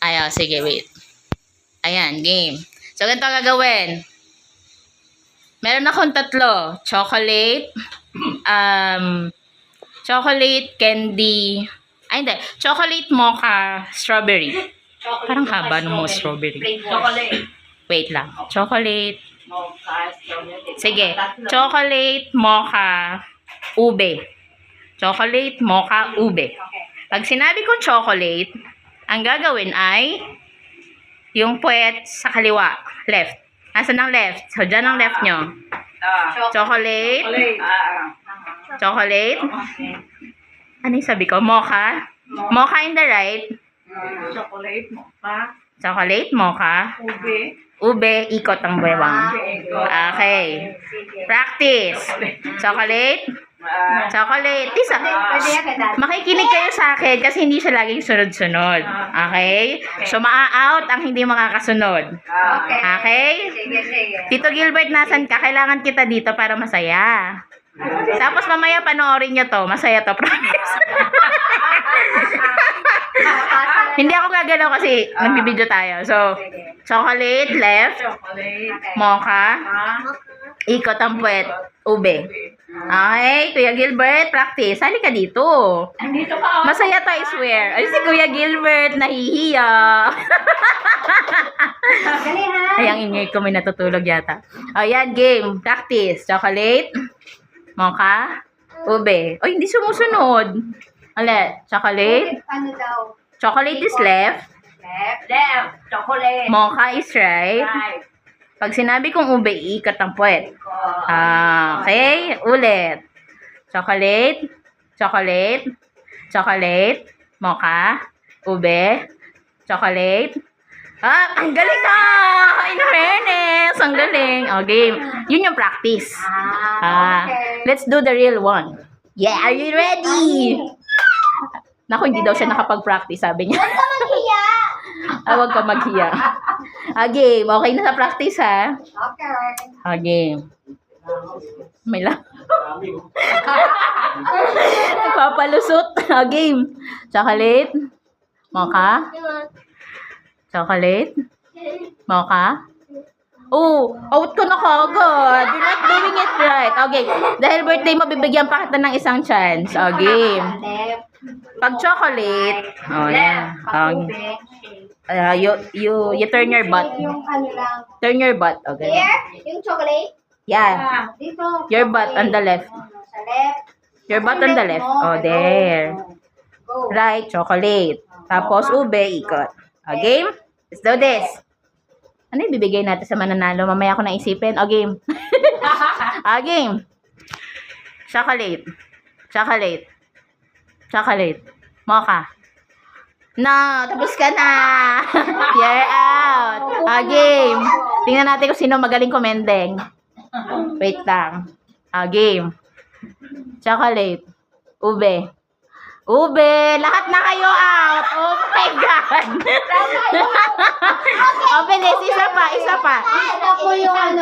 Ayaw, sige, wait. Ayan, game. So, ganito gagawin. Meron akong tatlo. Chocolate, chocolate, candy, ay hindi, chocolate, mocha, strawberry. Parang haba ng mo strawberry. Chocolate. Wait lang. Chocolate. Mocha, strawberry. Sige. Chocolate, mocha, ube. Chocolate, mocha, ube. Okay. Pag sinabi kong chocolate, ang gagawin ay yung puwet sa kaliwa. Left. Nasaan ang left? So, dyan ang left nyo. Chocolate. Chocolate. Ano yung sabi ko? Mocha. Mocha in the right. Chocolate, mocha. Chocolate, mocha. Ube. Ube, ikot ang bewang. Okay. Practice. Chocolate. Chocolate. Isa. Makikinig kayo sa akin kasi hindi siya laging sunod-sunod. Okay? So, maa-out ang hindi makakasunod. Okay? Tito Gilbert, nasan ka? Kailangan kita dito para masaya. Tapos mamaya panoorin nyo to. Masaya to, promise. Hindi ako gagalaw kasi nagbibideo tayo. So, chocolate, left. Mocha. Ikot ang puwet. Ube. Okay, Kuya Gilbert, practice. Sali ka dito. Andito ka. Masaya to, I swear. Ay, si Kuya Gilbert, nahihiya. Ay, ang ingay ko, may natutulog yata. Ayan, game. Practice. Chocolate. Mocha. Ube. Ay, hindi sumusunod. Ulit. Chocolate. Ano daw? Chocolate is left. Left. Chocolate. Mocha is right. Right. Pag sinabi kong ube, iikot ang puwet. Okay. Ulit. Chocolate. Chocolate. Chocolate. Mocha. Ube. Chocolate. Ah, ang galing na! In fairness, ang galing. O, game. Yun yung practice. Okay. Let's do the real one. Yeah, are you ready? Naku, hindi daw siya nakapag-practice, sabi niya. Maghiya! Huwag ka maghiya. Game. Okay na sa practice, ha? Okay. Game. May lang. Nagpapalusot. Game. Chocolate. Mocha. Chocolate. Mocha. Oh, out ka na kagad. You're not doing it right. Okay. Dahil birthday mo, bibigyan pa kita ng isang chance. Game. Left. Pag chocolate, oh, yan. You turn your butt. Yung ano lang. Turn your butt. Okay. Here, yung chocolate. Yeah. Dito. Your butt on the left. Sa left. Your butt on the left. Oh, there. Go. Right, chocolate. Tapos, ube, ikot. Game? Let's do this. Ano yung bibigay natin sa mananalo? Mamaya ako naisipin. Game. Game. Chocolate. Chocolate. Chocolate. Mocha. No, tapos ka na. You're out. Game. Tingnan natin kung sino magaling kumendeng. Wait lang. Game. Chocolate. Ube. Ube. Lahat na kayo out. Oh my God. Open this. Isa pa. Isa pa. Ano po yung ano?